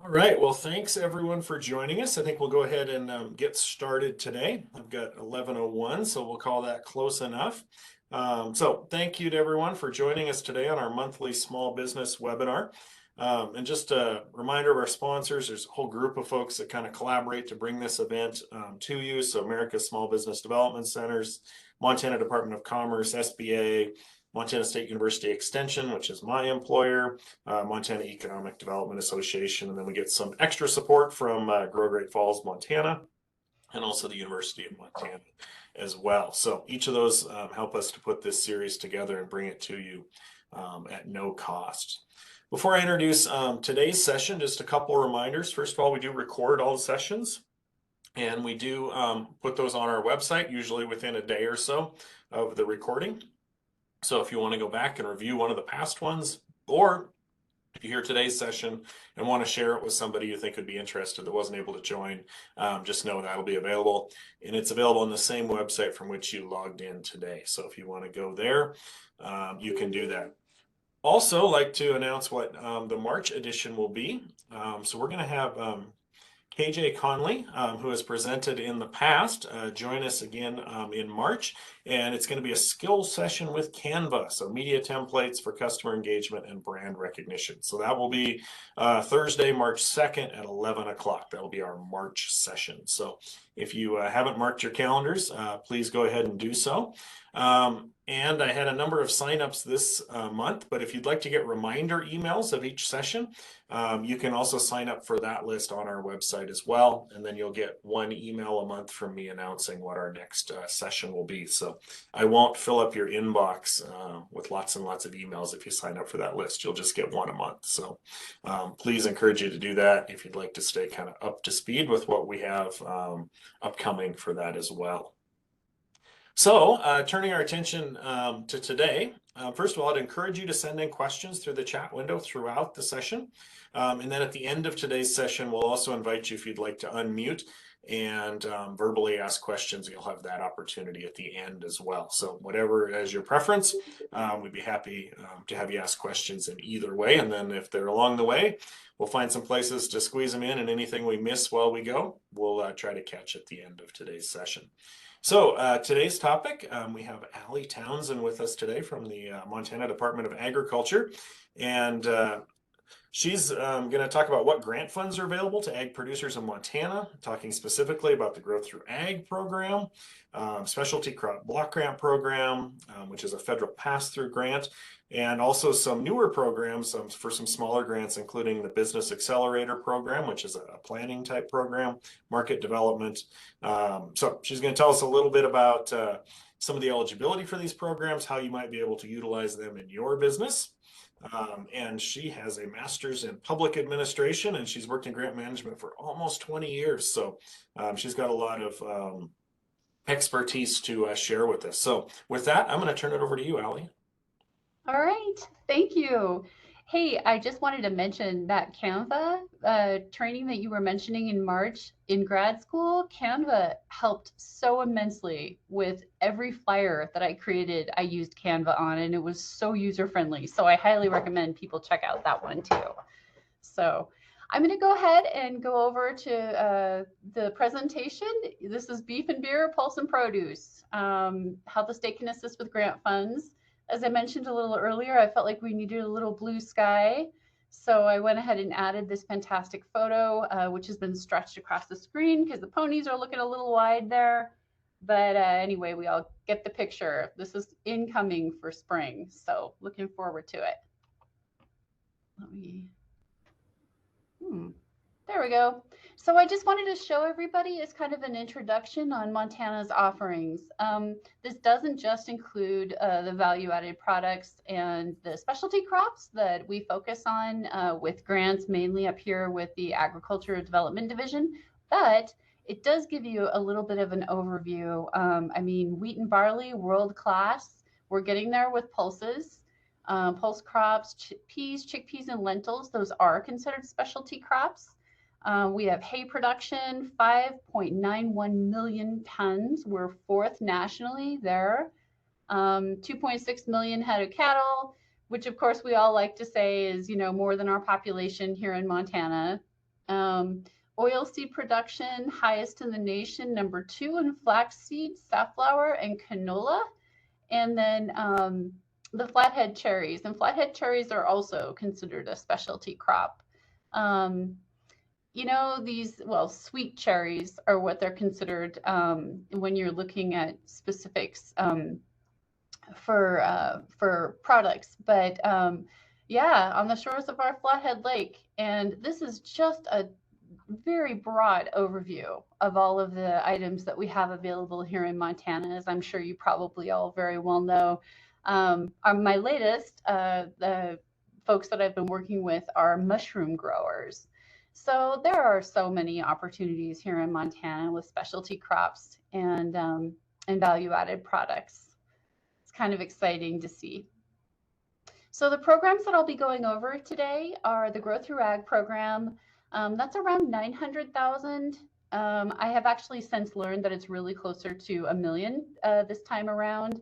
All right. Well, thanks everyone for joining us. I think we'll go ahead and get started today. I've got 11:01, so we'll call that close enough. So thank you to everyone for joining us today on our monthly small business webinar. And just a reminder of our sponsors, there's a whole group of folks that kind of collaborate to bring this event to you. So America's Small Business Development Centers, Montana Department of Commerce, SBA, Montana State University Extension, which is my employer, Montana Economic Development Association, and then we get some extra support from Grow Great Falls, Montana, and also the University of Montana as well. So each of those help us to put this series together and bring it to you at no cost. Before I introduce today's session, just a couple of reminders. First of all, we do record all the sessions, and we do put those on our website, usually within a day or so of the recording. So if you want to go back and review one of the past ones, or if you hear today's session and want to share it with somebody you think would be interested that wasn't able to join, just know that'll be available. And it's available on the same website from which you logged in today. So if you want to go there, you can do that. Also, like to announce what the March edition will be. So we're going to have KJ Conley, who has presented in the past, join us again in March, and it's going to be a skill session with Canva, so media templates for customer engagement and brand recognition. So that will be Thursday, March 2nd at 11 o'clock. That'll be our March session. So if you haven't marked your calendars, please go ahead and do so. And I had a number of signups this month, but if you'd like to get reminder emails of each session, you can also sign up for that list on our website as well. And then you'll get one email a month from me announcing what our next session will be. So I won't fill up your inbox with lots and lots of emails if you sign up for that list. You'll just get one a month. So please encourage you to do that if you'd like to stay kind of up to speed with what we have upcoming for that as well. So turning our attention to today, first of all, I'd encourage you to send in questions through the chat window throughout the session. And then at the end of today's session, we'll also invite you, if you'd like to unmute and verbally ask questions, you'll have that opportunity at the end as well. So whatever is your preference, we'd be happy to have you ask questions in either way. And then if they're along the way, we'll find some places to squeeze them in, and anything we miss while we go, we'll try to catch at the end of today's session. So today's topic, we have Alyssa Townsend with us today from the Montana Department of Agriculture. And she's going to talk about what grant funds are available to ag producers in Montana, talking specifically about the Growth Through Ag program, specialty crop block grant program, which is a federal pass-through grant, and also some newer programs for some smaller grants, including the Business Accelerator program, which is a planning type program, market development. So she's going to tell us a little bit about some of the eligibility for these programs, how you might be able to utilize them in your business. And she has a master's in public administration, and she's worked in grant management for almost 20 years. So she's got a lot of expertise to share with us. So with that, I'm going to turn it over to you, Alyssa. All right, thank you. Hey, I just wanted to mention that Canva training that you were mentioning in March in grad school. Canva helped so immensely with every flyer that I created. I used Canva on, and it was so user friendly. So I highly recommend people check out that one too. So I'm going to go ahead and go over to the presentation. This is Beef and Beer, Pulse and Produce, how the state can assist with grant funds. As I mentioned a little earlier, I felt like we needed a little blue sky. So I went ahead and added this fantastic photo, which has been stretched across the screen because the ponies are looking a little wide there. But anyway, we all get the picture. This is incoming for spring. So looking forward to it. Let me, there we go. So I just wanted to show everybody as kind of an introduction on Montana's offerings. This doesn't just include the value-added products and the specialty crops that we focus on with grants, mainly up here with the Agriculture Development Division, but it does give you a little bit of an overview. I mean, wheat and barley, world class. We're getting there with pulses. Pulse crops, peas, chickpeas, and lentils, those are considered specialty crops. We have hay production, 5.91 million tons. We're fourth nationally there. 2.6 million head of cattle, which of course we all like to say is, you know, more than our population here in Montana. Oilseed production, highest in the nation, number 2 in flaxseed, safflower, and canola. And then the flathead cherries. And flathead cherries are also considered a specialty crop. You know, these, well, sweet cherries are what they're considered when you're looking at specifics for products. But yeah, on the shores of our Flathead Lake. And this is just a very broad overview of all of the items that we have available here in Montana, as I'm sure you probably all very well know. My latest, the folks that I've been working with are mushroom growers. So there are so many opportunities here in Montana with specialty crops and value-added products. It's kind of exciting to see. So the programs that I'll be going over today are the Grow Through Ag program. That's around 900,000. I have actually since learned that it's really closer to $1 million this time around.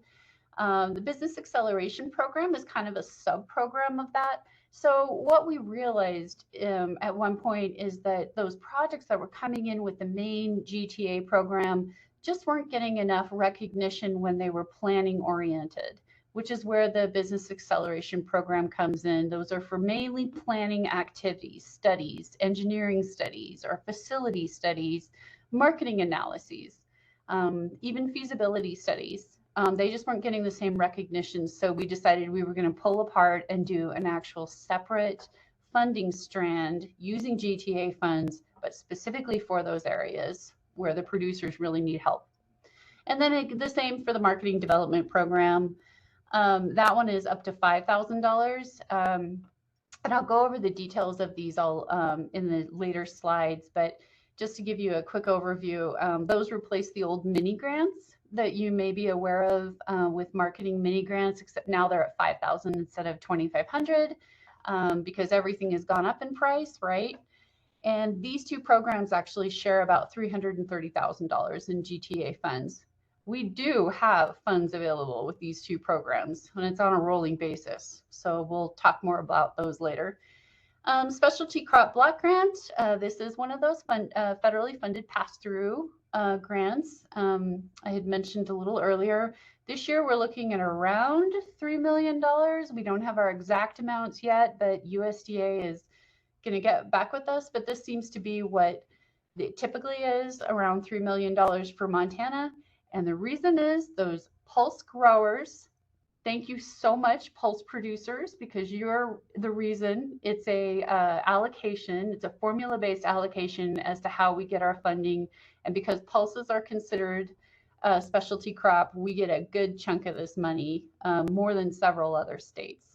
The Business Acceleration Program is kind of a sub-program of that. So what we realized at one point is that those projects that were coming in with the main GTA program just weren't getting enough recognition when they were planning oriented, which is where the Business Acceleration Program comes in. Those are for mainly planning activities, studies, engineering studies, or facility studies, marketing analyses, even feasibility studies. They just weren't getting the same recognition, so we decided we were going to pull apart and do an actual separate funding strand using GTA funds, but specifically for those areas where the producers really need help. And then the same for the Marketing Development Program. That one is up to $5,000. And I'll go over the details of these all in the later slides, but just to give you a quick overview, those replace the old mini grants that you may be aware of with marketing mini grants, except now they're at 5,000 instead of 2,500 because everything has gone up in price, right? And these two programs actually share about $330,000 in GTA funds. We do have funds available with these two programs, and it's on a rolling basis. So we'll talk more about those later. Specialty Crop Block Grant. This is one of those federally funded pass-through grants I had mentioned a little earlier. This year, we're looking at around $3 million. We don't have our exact amounts yet, but USDA is going to get back with us. But this seems to be what it typically is, around $3 million for Montana. And the reason is those pulse growers. Thank you so much, pulse producers, because you're the reason. It's a allocation. It's a formula-based allocation as to how we get our funding. And because pulses are considered a specialty crop, we get a good chunk of this money, more than several other states.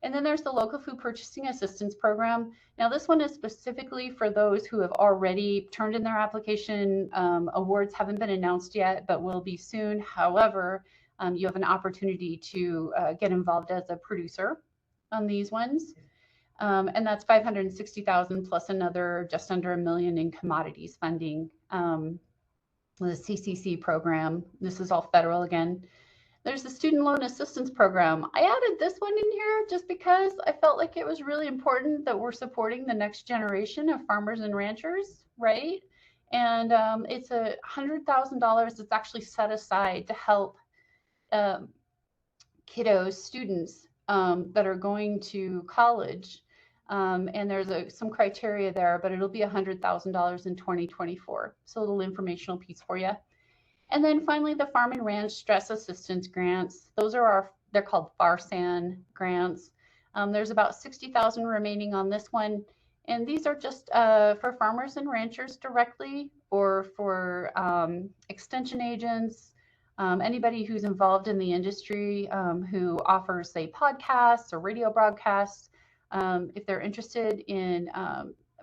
And then there's the Local Food Purchasing Assistance Program. Now, this one is specifically for those who have already turned in their application. Awards haven't been announced yet, but will be soon. However, you have an opportunity to get involved as a producer on these ones. And that's 560,000 plus another just under $1 million in commodities funding. The CCC program, this is all federal again. There's the Student Loan Assistance Program. I added this one in here just because I felt like it was really important that we're supporting the next generation of farmers and ranchers, right? And it's $100,000 that's actually set aside to help kiddos, students that are going to college. And there's some criteria there, but it'll be $100,000 in 2024. So a little informational piece for you. And then finally, the Farm and Ranch Stress Assistance Grants. Those are they're called FARSAN grants. There's about 60,000 remaining on this one. And these are just for farmers and ranchers directly, or for extension agents, anybody who's involved in the industry who offers, say, podcasts or radio broadcasts. If they're interested in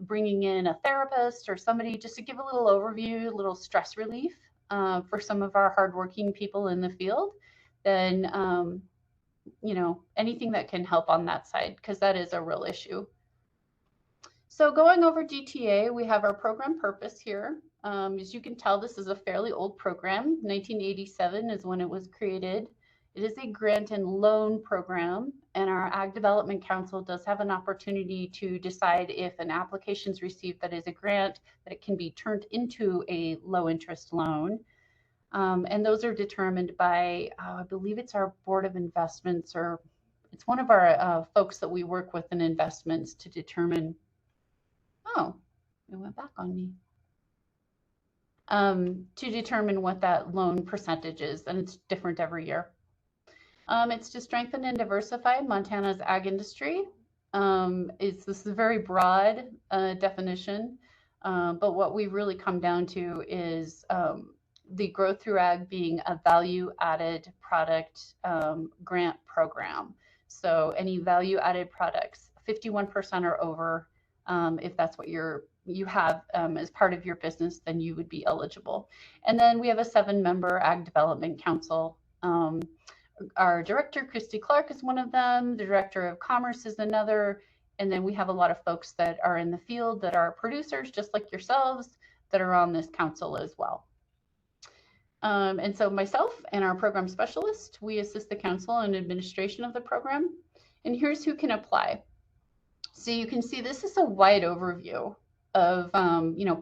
bringing in a therapist or somebody just to give a little overview, a little stress relief for some of our hardworking people in the field, then, you know, anything that can help on that side, because that is a real issue. So going over GTA, we have our program purpose here. As you can tell, this is a fairly old program. 1987 is when it was created. It is a grant and loan program, and our Ag Development Council does have an opportunity to decide if an application is received that is a grant, that it can be turned into a low interest loan. And those are determined by, I believe it's our Board of Investments, or it's one of our folks that we work with in investments to determine, oh, it went back on me. To determine what that loan percentage is, and it's different every year. It's to strengthen and diversify Montana's ag industry. This is a very broad definition, but what we really come down to is the Growth Through Ag being a value-added product grant program. So any value-added products, 51% or over, if that's what you have as part of your business, then you would be eligible. And then we have a 7-member Ag Development Council. Our director, Christy Clark, is one of them. The director of commerce is another. And then we have a lot of folks that are in the field that are producers, just like yourselves, that are on this council as well. And so myself and our program specialist, we assist the council in administration of the program. And here's who can apply. So you can see this is a wide overview of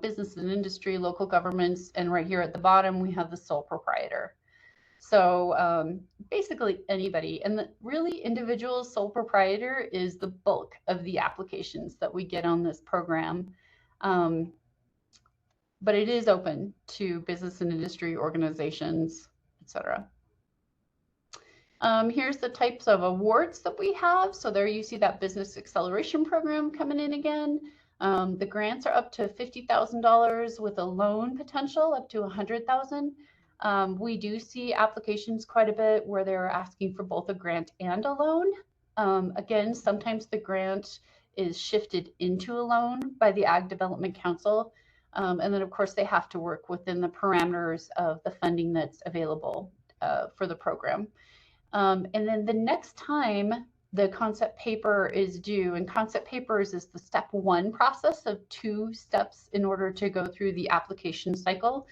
business and industry, local governments, and right here at the bottom we have the sole proprietor. So basically anybody, and the really individual sole proprietor is the bulk of the applications that we get on this program. But it is open to business and industry organizations, etc. Here's the types of awards that we have. So there you see that business acceleration program coming in again. The grants are up to $50,000 with a loan potential up to $100,000. We do see applications quite a bit where they're asking for both a grant and a loan. Again, sometimes the grant is shifted into a loan by the Ag Development Council. And then, of course, they have to work within the parameters of the funding that's available for the program. And then the next time the concept paper is due, and concept papers is the step 1 process of 2 steps in order to go through the application cycle,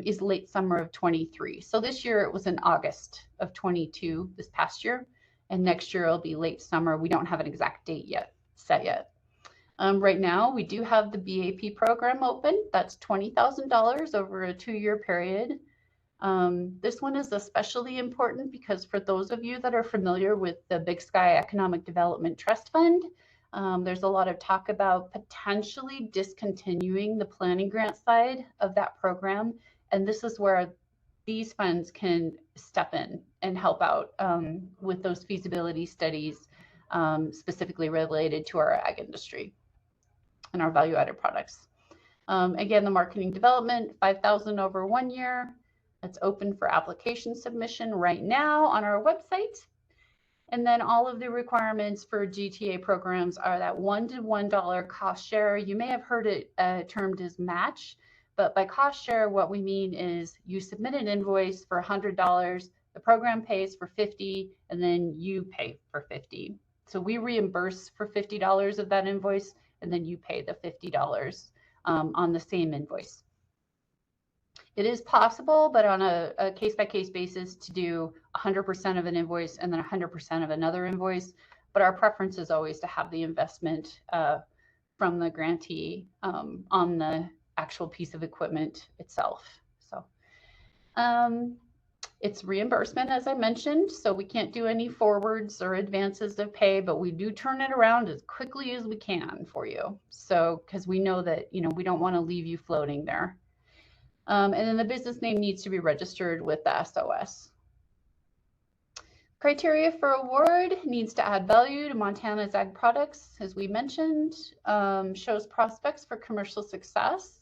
is late summer of 23. So this year it was in August of 22, this past year, and next year it'll be late summer. We don't have an exact date yet set yet. Right now we do have the BAP program open. That's $20,000 over a 2-year period. This one is especially important because for those of you that are familiar with the Big Sky Economic Development Trust Fund, there's a lot of talk about potentially discontinuing the planning grant side of that program. And this is where these funds can step in and help out with those feasibility studies specifically related to our ag industry and our value-added products. Again, the marketing development, $5,000 over 1 year. It's open for application submission right now on our website. And then all of the requirements for GTA programs are that $1 to $1 cost share. You may have heard it termed as match, but by cost share, what we mean is you submit an invoice for $100, the program pays for $50, and then you pay for $50. So we reimburse for $50 of that invoice, and then you pay the $50 on the same invoice. It is possible, but on a case-by-case basis, to do 100% of an invoice and then 100% of another invoice. But our preference is always to have the investment from the grantee on the actual piece of equipment itself. So it's reimbursement, as I mentioned, so we can't do any forwards or advances of pay, but we do turn it around as quickly as we can for you. So because we know that, we don't want to leave you floating there. And then the business name needs to be registered with the SOS. Criteria for award needs to add value to Montana's ag products, as we mentioned, shows prospects for commercial success.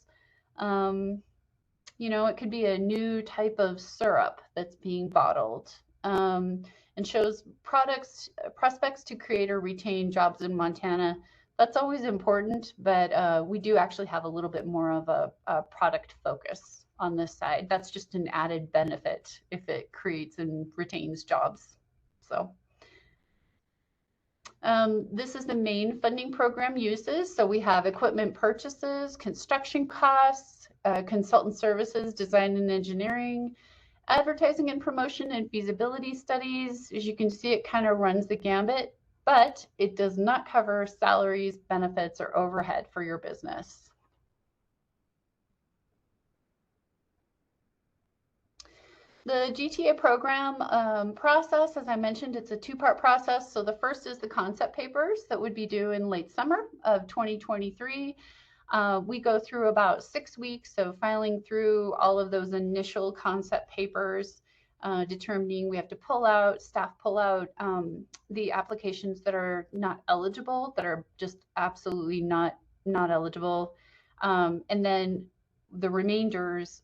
It could be a new type of syrup that's being bottled, and shows prospects to create or retain jobs in Montana. That's always important, but we do actually have a little bit more of a product focus on this side. That's just an added benefit if it creates and retains jobs. So this is the main funding program uses. So we have equipment purchases, construction costs, consultant services, design and engineering, Advertising and promotion and feasibility studies, as you can see, it kind of runs the gambit, but it does not cover salaries, benefits, or overhead for your business. The GTA program process, as I mentioned, it's a two-part process. So the first is the concept papers that would be due in late summer of 2023. We go through about 6 weeks of filing through all of those initial concept papers, determining we have to staff pull out the applications that are not eligible, that are just absolutely not eligible. And then the remainders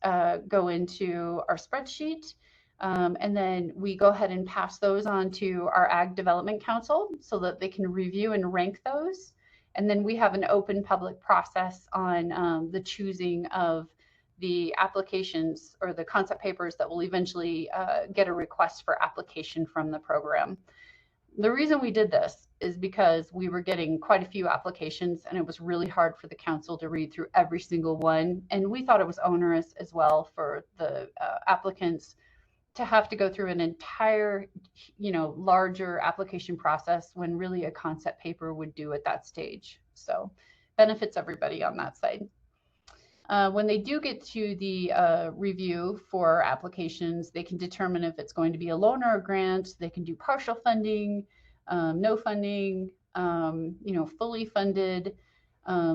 go into our spreadsheet. And then we go ahead and pass those on to our Ag Development Council so that they can review and rank those. And then we have an open public process on the choosing of the applications or the concept papers that will eventually get a request for application from the program. The reason we did this is because we were getting quite a few applications and it was really hard for the council to read through every single one. And we thought it was onerous as well for the applicants to have to go through an entire, larger application process when really a concept paper would do at that stage. So benefits everybody on that side. When they do get to the review for applications, they can determine if it's going to be a loan or a grant. They can do partial funding, no funding, fully funded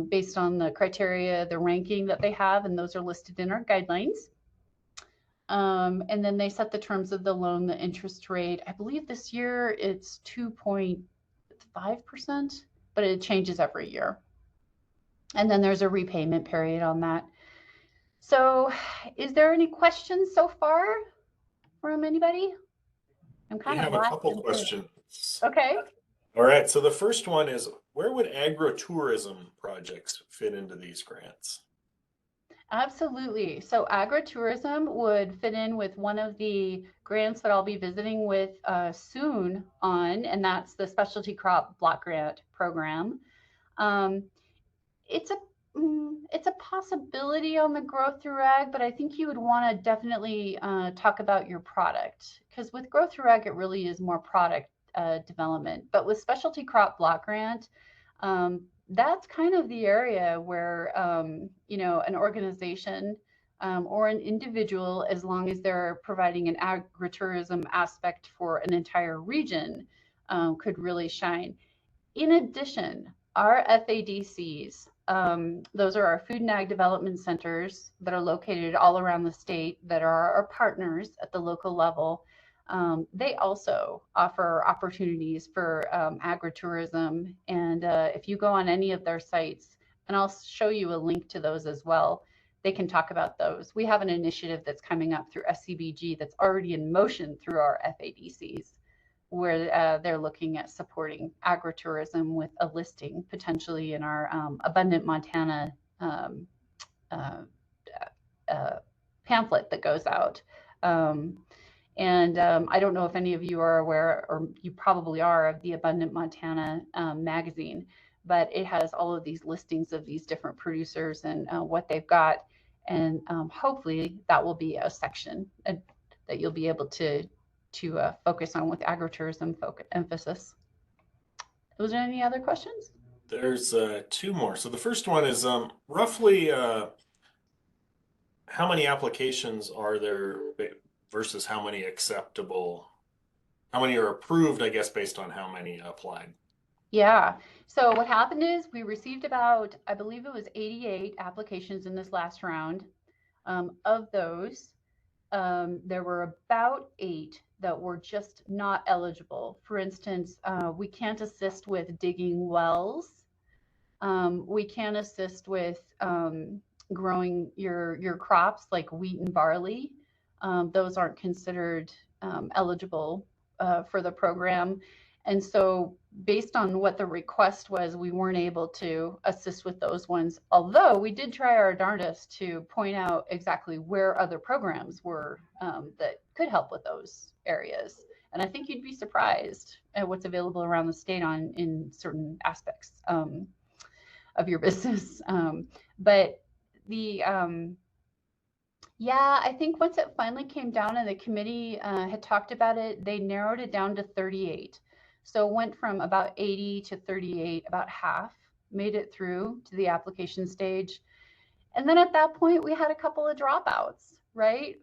based on the criteria, the ranking that they have, and those are listed in our guidelines. And then they set the terms of the loan, the interest rate. I believe this year it's 2.5%, but it changes every year. And then there's a repayment period on that. So is there any questions so far from anybody? I'm kind of have a couple questions. Okay. All right. So the first one is, where would agritourism projects fit into these grants? Absolutely. So agritourism would fit in with one of the grants that I'll be visiting with soon on, and that's the Specialty Crop Block Grant Program. It's a possibility on the growth through ag, but I think you would want to definitely talk about your product, because with growth through ag, it really is more product development. But with Specialty Crop Block Grant, that's kind of the area where, an organization or an individual, as long as they're providing an agritourism aspect for an entire region, could really shine. In addition, our FADCs, those are our food and ag development centers that are located all around the state that are our partners at the local level. They also offer opportunities for agritourism. And if you go on any of their sites, and I'll show you a link to those as well, they can talk about those. We have an initiative that's coming up through SCBG that's already in motion through our FADCs, where they're looking at supporting agritourism with a listing potentially in our Abundant Montana pamphlet that goes out. And I don't know if any of you are aware, or you probably are, of the Abundant Montana magazine, but it has all of these listings of these different producers and what they've got. And hopefully that will be a section that you'll be able to focus on with agritourism emphasis. Was there any other questions? There's two more. So the first one is roughly how many applications are there versus how many acceptable, how many are approved, I guess, based on how many applied? Yeah. So what happened is we received about, I believe it was 88 applications in this last round. Of those, there were about 8 that were just not eligible. For instance, we can't assist with digging wells. We can assist with growing your crops like wheat and barley. Those aren't considered eligible for the program. And so based on what the request was, we weren't able to assist with those ones, although we did try our darndest to point out exactly where other programs were that could help with those areas. And I think you'd be surprised at what's available around the state in certain aspects of your business. But the Yeah, I think once it finally came down and the committee had talked about it, they narrowed it down to 38. So it went from about 80 to 38, about half made it through to the application stage. And then at that point, we had a couple of dropouts, right?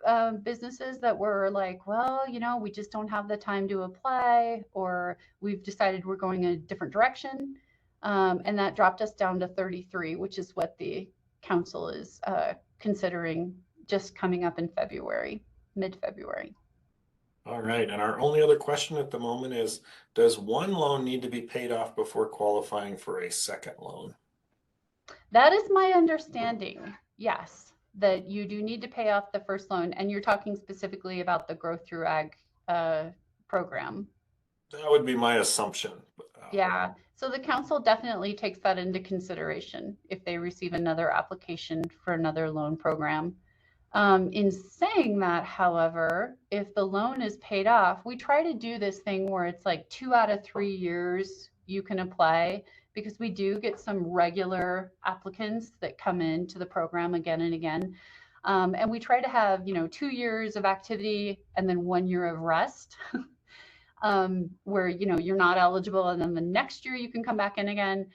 Businesses that were like, well, we just don't have the time to apply, or we've decided we're going a different direction. And that dropped us down to 33, which is what the council is considering just coming up in February, mid-February. All right, and our only other question at the moment is, does one loan need to be paid off before qualifying for a second loan? That is my understanding, yes, that you do need to pay off the first loan. And you're talking specifically about the Growth Through Ag program. That would be my assumption. Yeah, so the council definitely takes that into consideration if they receive another application for another loan program. In saying that, however, if the loan is paid off, we try to do this thing where it's like 2 out of 3 years you can apply, because we do get some regular applicants that come into the program again and again. And we try to have, 2 years of activity and then 1 year of rest. Where you're not eligible, and then the next year you can come back in again.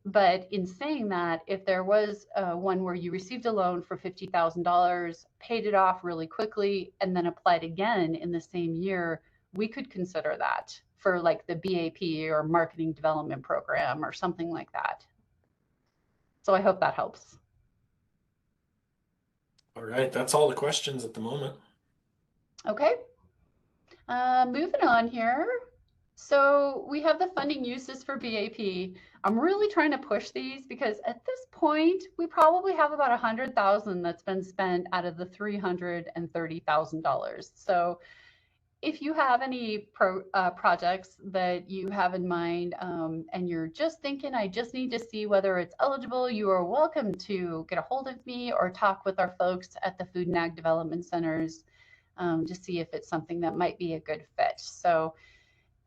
But in saying that, if there was one where you received a loan for $50,000, paid it off really quickly, and then applied again in the same year, we could consider that for like the BAP or marketing development program or something like that. So I hope that helps. All right, that's all the questions at the moment. Okay. Moving on here. So we have the funding uses for BAP. I'm really trying to push these because at this point, we probably have about 100,000 that's been spent out of the $330,000. So if you have any projects that you have in mind, and you're just thinking, I just need to see whether it's eligible, you are welcome to get a hold of me or talk with our folks at the Food and Ag Development Centers to see if it's something that might be a good fit. So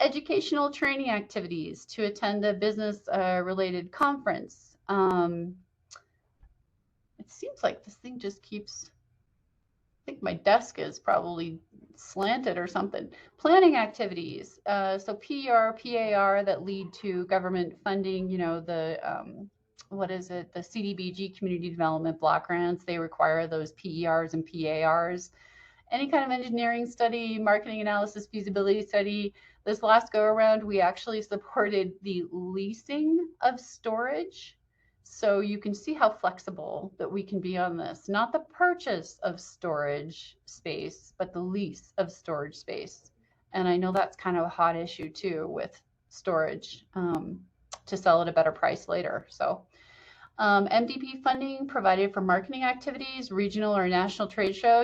educational training activities to attend a business related conference. It seems like this thing just keeps, I think my desk is probably slanted or something. Planning activities. So PER, PAR that lead to government funding, what is it? The CDBG community development block grants. They require those PERs and PARs. Any kind of engineering study, marketing analysis, feasibility study. This last go around, we actually supported the leasing of storage. So you can see how flexible that we can be on this. Not the purchase of storage space, but the lease of storage space. And I know that's kind of a hot issue too with storage, to sell at a better price later. So MDP funding provided for marketing activities, regional or national trade show.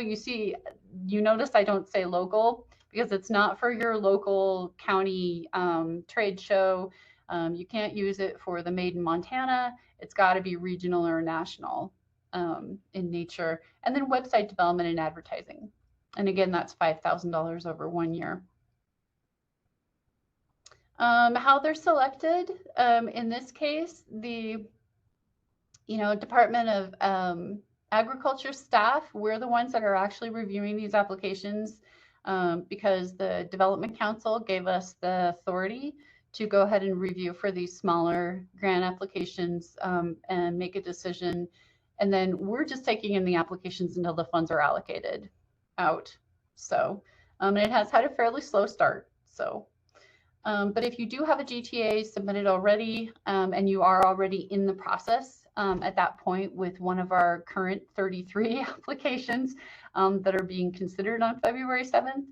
You notice I don't say local because it's not for your local county trade show. You can't use it for the Made in Montana. It's got to be regional or national in nature. And then website development and advertising. And again, that's $5,000 over 1 year. How they're selected, in this case, the Department of Agriculture staff, we're the ones that are actually reviewing these applications, because the Development Council gave us the authority to go ahead and review for these smaller grant applications, and make a decision. And then we're just taking in the applications until the funds are allocated out. So, and it has had a fairly slow start. So, but if you do have a GTA submitted already, and you are already in the process at that point with one of our current 33 applications that are being considered on February 7th,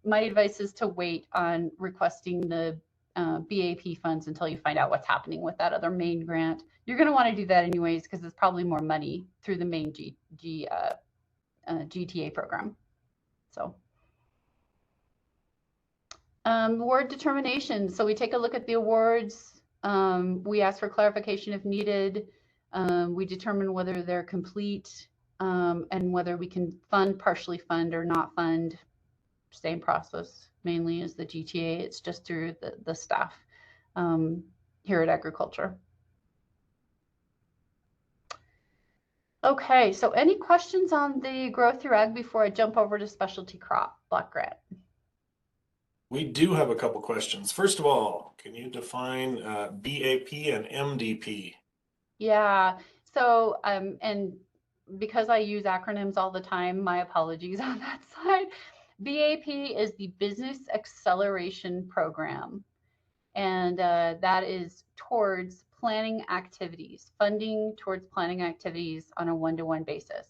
my advice is to wait on requesting the BAP funds until you find out what's happening with that other main grant. You're going to want to do that anyways because it's probably more money through the main GTA program. So. Award determination. So we take a look at the awards. We ask for clarification if needed. We determine whether they're complete, and whether we can partially fund, or not fund. Same process mainly as the GTA. It's just through the staff here at Agriculture. Okay, so any questions on the growth through ag before I jump over to specialty crop block grant? We do have a couple questions. First of all, can you define BAP and MDP? Yeah, so and because I use acronyms all the time, my apologies on that side. BAP is the Business Acceleration Program, and that is towards planning activities, funding towards planning activities on a one-to-one basis.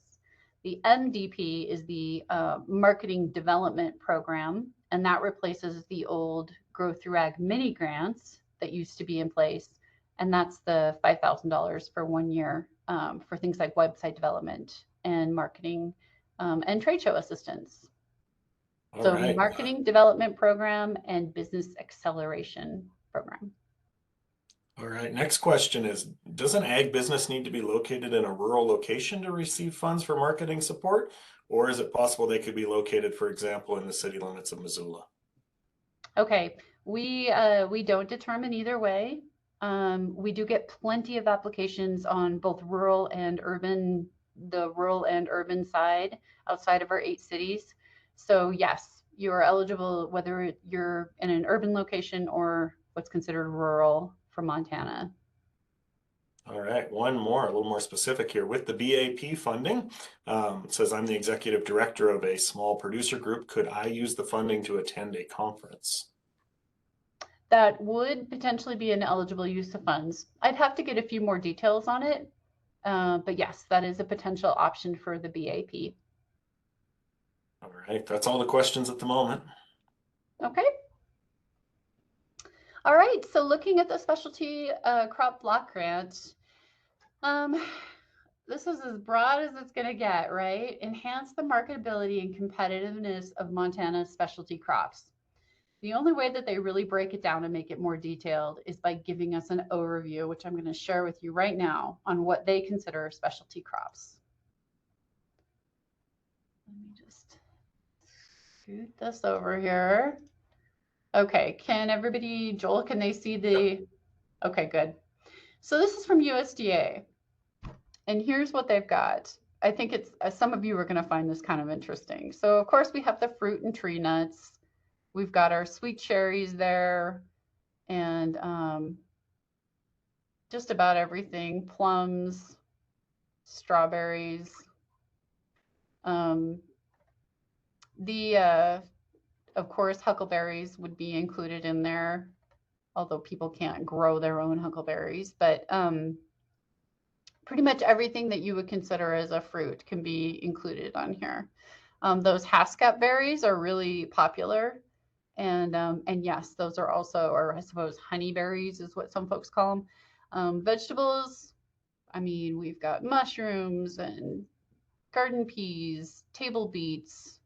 The MDP is the Marketing Development Program, and that replaces the old Grow Through Ag mini grants that used to be in place. And that's the $5,000 for 1 year for things like website development and marketing and trade show assistance. All So right. marketing development program and business acceleration program. All right. Next question is, does an ag business need to be located in a rural location to receive funds for marketing support? Or is it possible they could be located, for example, in the city limits of Missoula? Okay, we don't determine either way. We do get plenty of applications on both rural and urban, the rural and urban side outside of our 8 cities. So yes, you are eligible whether you're in an urban location or what's considered rural for Montana. All right, one more, a little more specific here. With the BAP funding, it says I'm the executive director of a small producer group. Could I use the funding to attend a conference? That would potentially be an eligible use of funds. I'd have to get a few more details on it, but yes, that is a potential option for the BAP. All right, that's all the questions at the moment. Okay. All right, so looking at the specialty crop block grant, um, this is as broad as it's going to get, right? Enhance the marketability and competitiveness of Montana's specialty crops. The only way that they really break it down and make it more detailed is by giving us an overview, which I'm going to share with you right now on what they consider specialty crops. Let me just scoot this over here. Okay, can everybody, Joel, can they see the, okay, good. So this is from USDA, and here's what they've got. I think it's, some of you are going to find this kind of interesting. So of course we have the fruit and tree nuts. We've got our sweet cherries there, and just about everything, plums, strawberries. Of course, huckleberries would be included in there, although people can't grow their own huckleberries, but pretty much everything that you would consider as a fruit can be included on here. Those Haskap berries are really popular. And yes, those are also, or I suppose honeyberries is what some folks call them. Vegetables, I mean, we've got mushrooms and garden peas, table beets,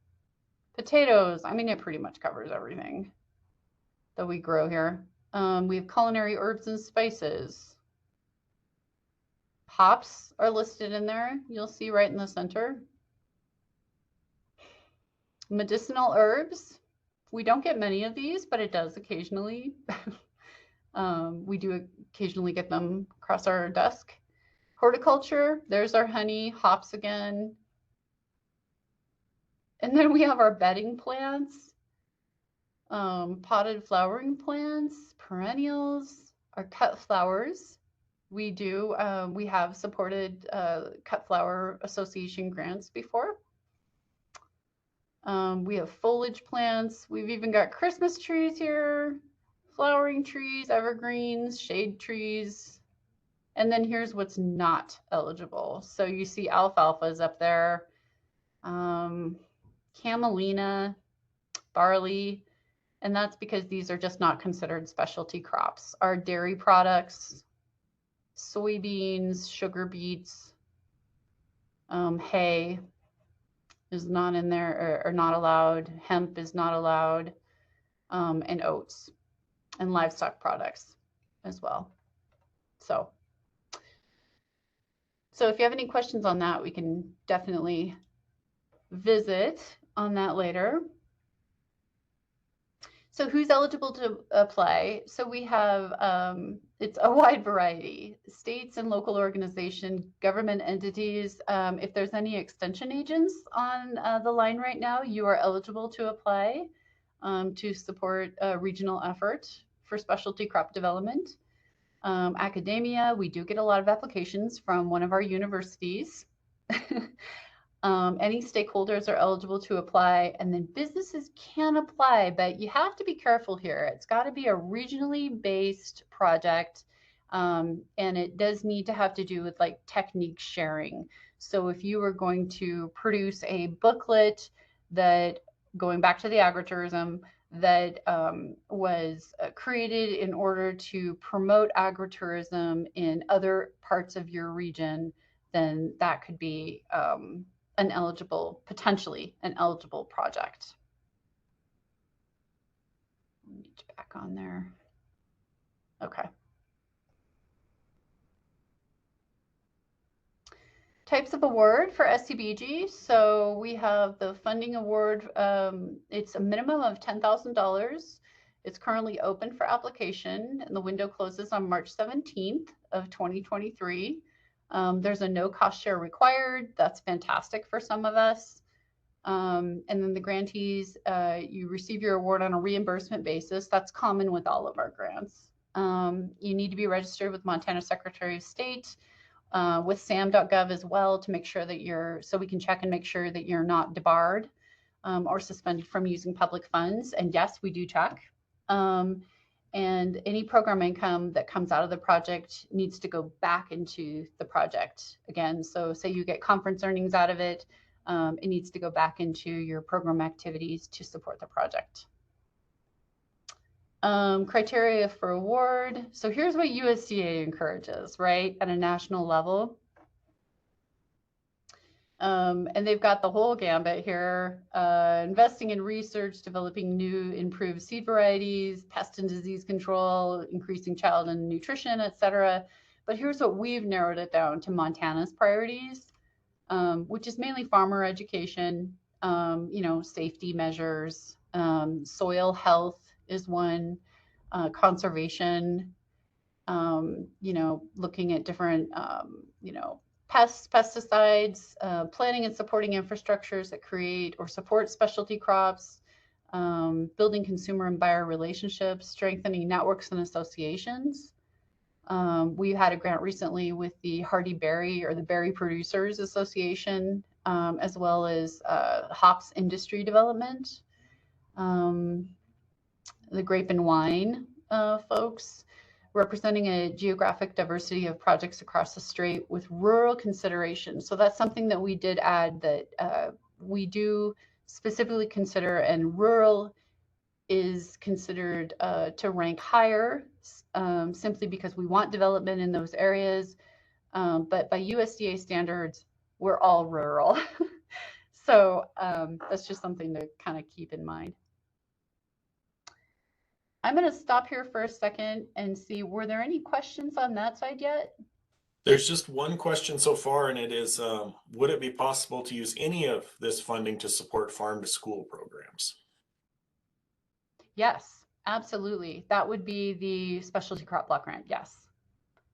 potatoes. I mean, it pretty much covers everything that we grow here. We have culinary herbs and spices. Hops are listed in there. You'll see right in the center. Medicinal herbs. We don't get many of these, but it does occasionally. We do occasionally get them across our desk. Horticulture, there's our honey, hops again. And then we have our bedding plants, potted flowering plants, perennials, our cut flowers. We have supported cut flower association grants before. We have foliage plants. We've even got Christmas trees here, flowering trees, evergreens, shade trees. And then here's what's not eligible. So you see alfalfa's up there, camelina, barley, and that's because these are just not considered specialty crops. Our dairy products, soybeans, sugar beets, hay is not in there, or not allowed. Hemp is not allowed, and oats and livestock products as well. So if you have any questions on that, we can definitely visit on that later. So who's eligible to apply? So we have, it's a wide variety, states and local organization, government entities. If there's any extension agents on the line right now, you are eligible to apply to support a regional effort for specialty crop development. Academia, we do get a lot of applications from one of our universities. Any stakeholders are eligible to apply, and then businesses can apply, but you have to be careful here. It's got to be a regionally based project, and it does need to have to do with like technique sharing. So if you were going to produce a booklet that, going back to the agritourism, that was created in order to promote agritourism in other parts of your region, then that could be potentially an eligible project. Let me get back on there. Okay. Types of award for SCBG. So we have the funding award. It's a minimum of $10,000. It's currently open for application, and the window closes on March 17th of 2023. There's a no cost share required. That's fantastic for some of us. And then the grantees, you receive your award on a reimbursement basis. That's common with all of our grants. You need to be registered with Montana Secretary of State, with sam.gov as well, to make sure that so we can check and make sure that you're not debarred or suspended from using public funds. And yes, we do check. And any program income that comes out of the project needs to go back into the project again. So say you get conference earnings out of it, it needs to go back into your program activities to support the project. Criteria for award. So here's what USDA encourages, right, at a national level. And they've got the whole gambit here, investing in research, developing new improved seed varieties, pest and disease control, increasing child and nutrition, etc. But here's what we've narrowed it down to Montana's priorities, which is mainly farmer education, safety measures, soil health is one, conservation, looking at different, pests, pesticides, planning and supporting infrastructures that create or support specialty crops, building consumer and buyer relationships, strengthening networks and associations. We had a grant recently with the Hardy Berry, or the Berry Producers Association, as well as hops industry development. The grape and wine folks, representing a geographic diversity of projects across the strait with rural consideration. So that's something that we did add, that we do specifically consider, and rural is considered to rank higher, simply because we want development in those areas. But by USDA standards, we're all rural. So that's just something to kind of keep in mind. I'm going to stop here for a second and see, were there any questions on that side yet? There's just one question so far, and it is, would it be possible to use any of this funding to support farm to school programs? Yes, absolutely. That would be the specialty crop block grant. Yes.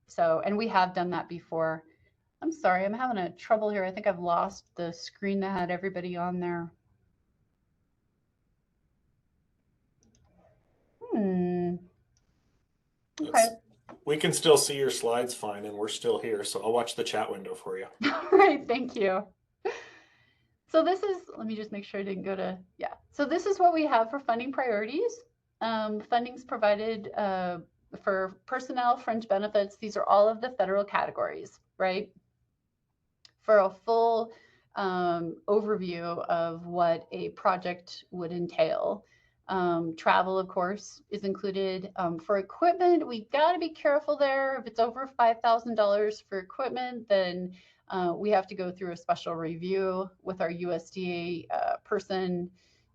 So, and we have done that before. I'm sorry, I'm having a trouble here. I think I've lost the screen that had everybody on there. Okay. We can still see your slides fine, and we're still here, so I'll watch the chat window for you. All right, thank you. So this is, let me just make sure I didn't go to, yeah. So this is what we have for funding priorities. Funding's provided for personnel, fringe benefits. These are all of the federal categories, right? For a full overview of what a project would entail. Travel, of course, is included. For equipment, we got to be careful there. If it's over $5,000 for equipment, then we have to go through a special review with our USDA person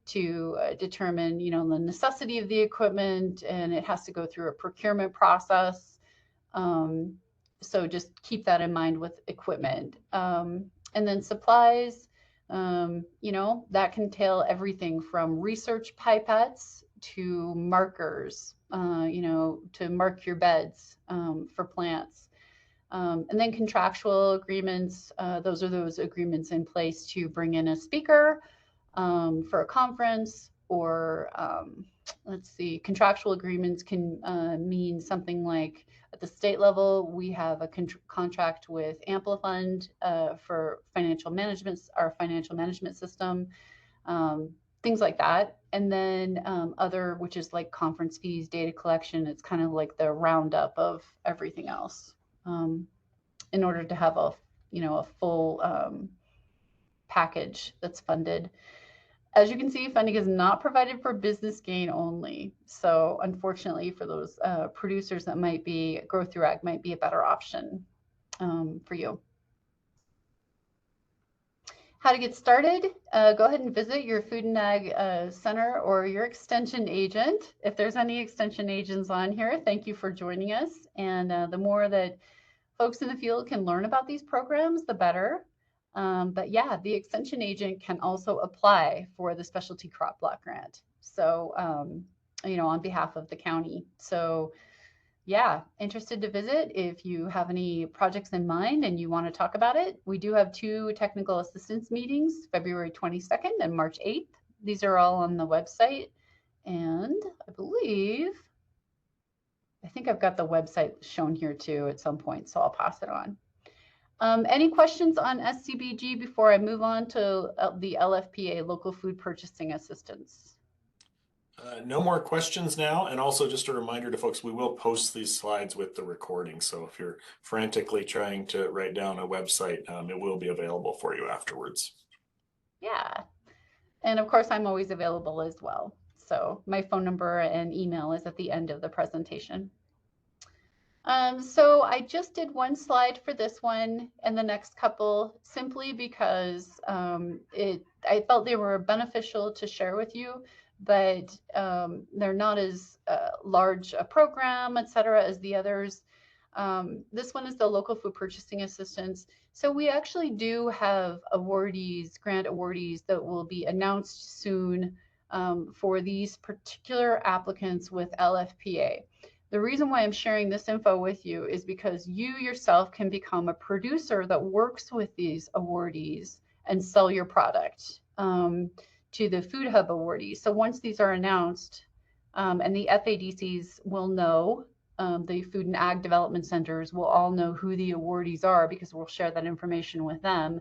to determine, the necessity of the equipment, and it has to go through a procurement process. So just keep that in mind with equipment. And then supplies, that can entail everything from research pipettes, to markers, to mark your beds for plants. And then contractual agreements, those are those agreements in place to bring in a speaker for a conference, or let's see, contractual agreements can mean something like at the state level, we have a contract with Amplifund for financial management, our financial management system, things like that. And then other, which is like conference fees, data collection. It's kind of like the roundup of everything else in order to have a full package that's funded. As you can see, funding is not provided for business gain only. So unfortunately for those producers, that might be, Growth Through Ag might be a better option for you. How to get started, go ahead and visit your Food and Ag Center or your extension agent. If there's any extension agents on here, thank you for joining us. And the more that folks in the field can learn about these programs, the better. But yeah, the extension agent can also apply for the specialty crop block grant. So, on behalf of the county. So yeah, interested to visit. If you have any projects in mind and you want to talk about it, we do have 2 technical assistance meetings, February 22nd and March 8th. These are all on the website. And I think I've got the website shown here too at some point, so I'll pass it on. Any questions on SCBG before I move on to the LFPA, Local Food Purchasing Assistance? No more questions now. And also just a reminder to folks, we will post these slides with the recording. So if you're frantically trying to write down a website, it will be available for you afterwards. Yeah. And of course, I'm always available as well. So my phone number and email is at the end of the presentation. So I just did one slide for this one and the next couple, simply because I felt they were beneficial to share with you, but they're not as large a program, et cetera, as the others. This one is the Local Food Purchasing Assistance. So we actually do have awardees, grant awardees that will be announced soon for these particular applicants with LFPA. The reason why I'm sharing this info with you is because you yourself can become a producer that works with these awardees and sell your product to the Food Hub awardees. So once these are announced, and the FADCs will know, the Food and Ag Development Centers will all know who the awardees are, because we'll share that information with them.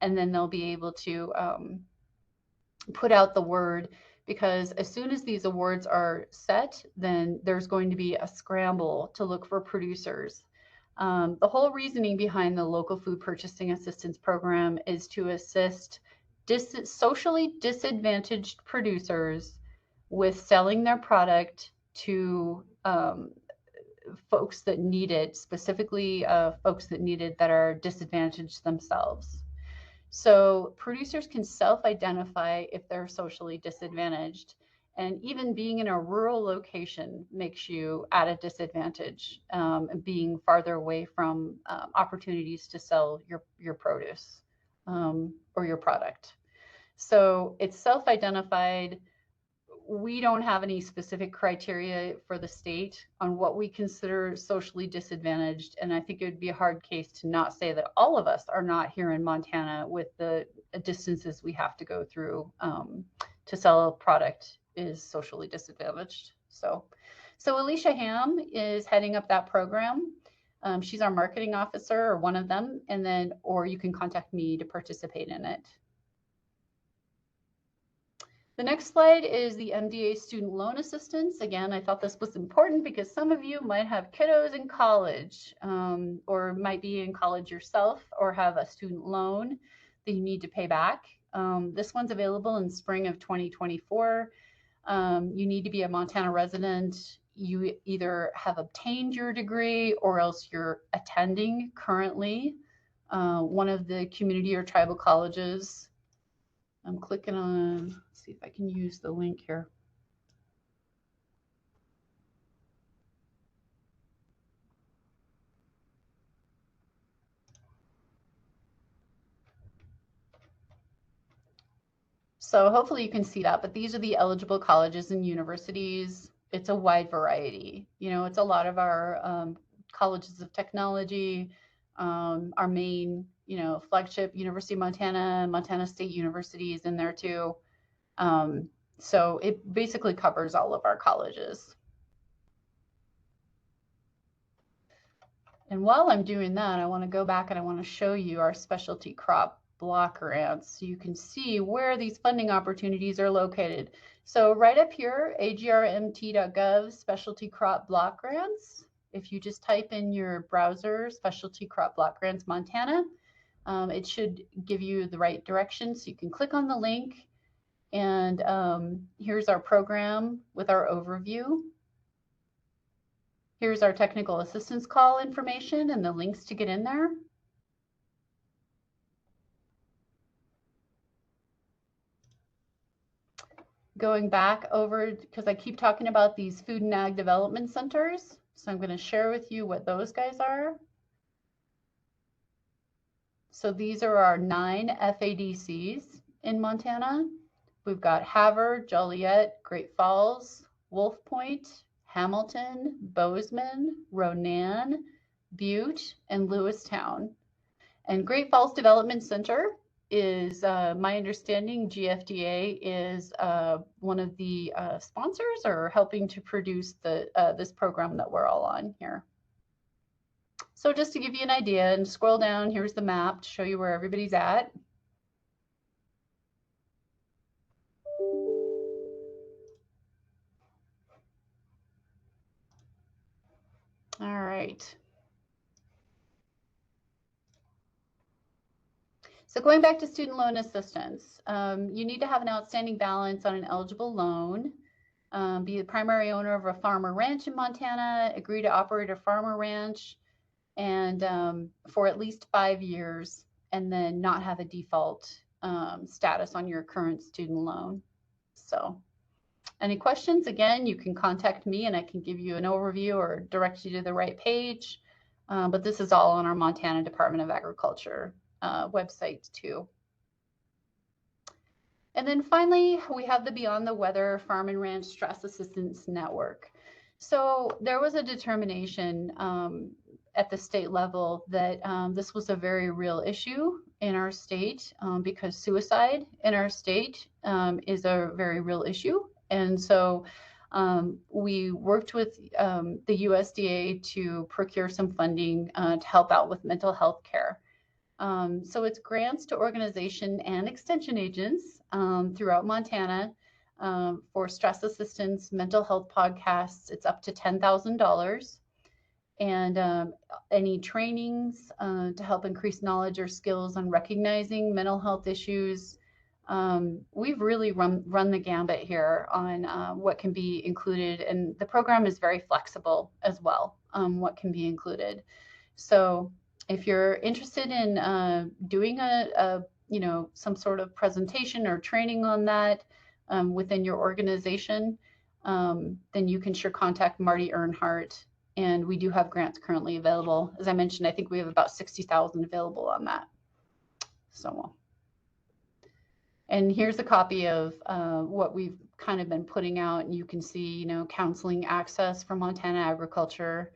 And then they'll be able to put out the word, because as soon as these awards are set, then there's going to be a scramble to look for producers. The whole reasoning behind the Local Food Purchasing Assistance Program is to assist socially disadvantaged producers with selling their product to folks that need it, specifically folks that need it that are disadvantaged themselves. So producers can self-identify if they're socially disadvantaged, and even being in a rural location makes you at a disadvantage, being farther away from opportunities to sell your produce or your product. So it's self-identified. We don't have any specific criteria for the state on what we consider socially disadvantaged. And I think it would be a hard case to not say that all of us are not here in Montana with the distances we have to go through to sell a product is socially disadvantaged. So Alicia Ham is heading up that program. She's our marketing officer, or one of them, and then, or you can contact me to participate in it. The next slide is the MDA student loan assistance. Again, I thought this was important because some of you might have kiddos in college, or might be in college yourself, or have a student loan that you need to pay back. This one's available in spring of 2024. You need to be a Montana resident. You either have obtained your degree or else you're attending currently one of the community or tribal colleges. I'm clicking on, let's see if I can use the link here. So hopefully you can see that, but these are the eligible colleges and universities. It's a wide variety. You know, it's a lot of our colleges of technology, our main, you know, flagship University of Montana, Montana State University is in there too. So it basically covers all of our colleges. And while I'm doing that, I want to go back and I want to show you our specialty crop block grants so you can see where these funding opportunities are located. So right up here, agrmt.gov specialty crop block grants. If you just type in your browser specialty crop block grants Montana, it should give you the right direction. So you can click on the link and here's our program with our overview. Here's our technical assistance call information and the links to get in there. Going back over, because I keep talking about these food and ag development centers. So I'm going to share with you what those guys are. So these are our 9 FADCs in Montana. We've got Havre, Joliet, Great Falls, Wolf Point, Hamilton, Bozeman, Ronan, Butte, and Lewistown. And Great Falls Development Center is, my understanding, GFDA is one of the sponsors or helping to produce the this program that we're all on here. So just to give you an idea and scroll down, here's the map to show you where everybody's at. All right. So going back to student loan assistance, you need to have an outstanding balance on an eligible loan, be the primary owner of a farm or ranch in Montana, agree to operate a farm or ranch, and for at least 5 years, and then not have a default status on your current student loan. So any questions, again, you can contact me and I can give you an overview or direct you to the right page. But this is all on our Montana Department of Agriculture website too. And then finally, we have the Beyond the Weather Farm and Ranch Stress Assistance Network. So there was a determination at the state level that this was a very real issue in our state because suicide in our state is a very real issue. And so we worked with the USDA to procure some funding to help out with mental health care. So it's grants to organization and extension agents throughout Montana for stress assistance, mental health podcasts. It's up to $10,000. And any trainings to help increase knowledge or skills on recognizing mental health issues. We've really run the gambit here on what can be included, and the program is very flexible as well, what can be included. So if you're interested in doing some sort of presentation or training on that within your organization, then you can sure contact Marty Earnhardt. And we do have grants currently available. As I mentioned, I think we have about 60,000 available on that. So, and here's a copy of what we've kind of been putting out. And you can see, counseling access for Montana agriculture.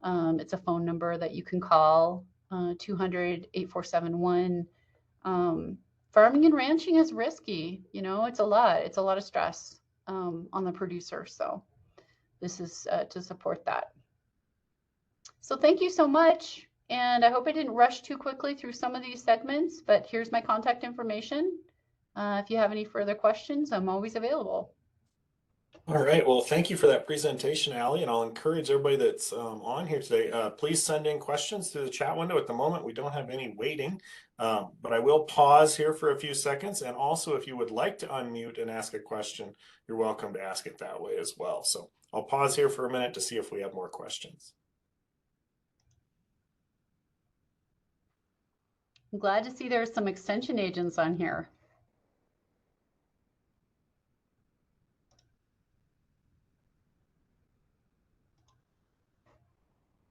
It's a phone number that you can call, 200-8471. Farming and ranching is risky. It's a lot of stress on the producer. So this is to support that. So thank you so much. And I hope I didn't rush too quickly through some of these segments, but here's my contact information. If you have any further questions, I'm always available. All right. Well, thank you for that presentation, Allie, and I'll encourage everybody that's on here today, please send in questions through the chat window. At the moment, we don't have any waiting, but I will pause here for a few seconds. And also, if you would like to unmute and ask a question, you're welcome to ask it that way as well. So I'll pause here for a minute to see if we have more questions. I'm glad to see there's some extension agents on here.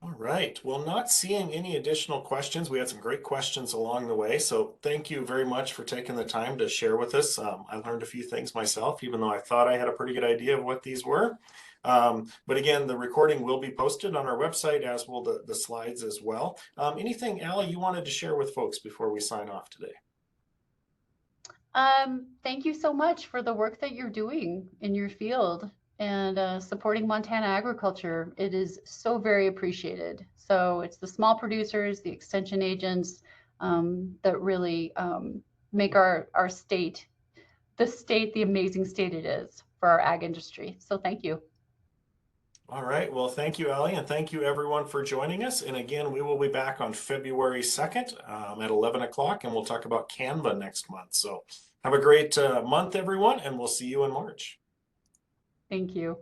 All right. right. Well, not seeing any additional questions. We had some great questions along the way. So thank you very much for taking the time to share with us. I learned a few things myself, even though I thought I had a pretty good idea of what these were. But again, the recording will be posted on our website, as will the slides as well. Anything, Allie, you wanted to share with folks before we sign off today? Thank you so much for the work that you're doing in your field and supporting Montana agriculture. It is so very appreciated. So it's the small producers, the extension agents that really make our state, the amazing state it is for our ag industry. So thank you. All right. Well, thank you, Allie, and thank you everyone for joining us. And again, we will be back on February 2nd at 11 o'clock, and we'll talk about Canva next month. So have a great month, everyone, and we'll see you in March. Thank you.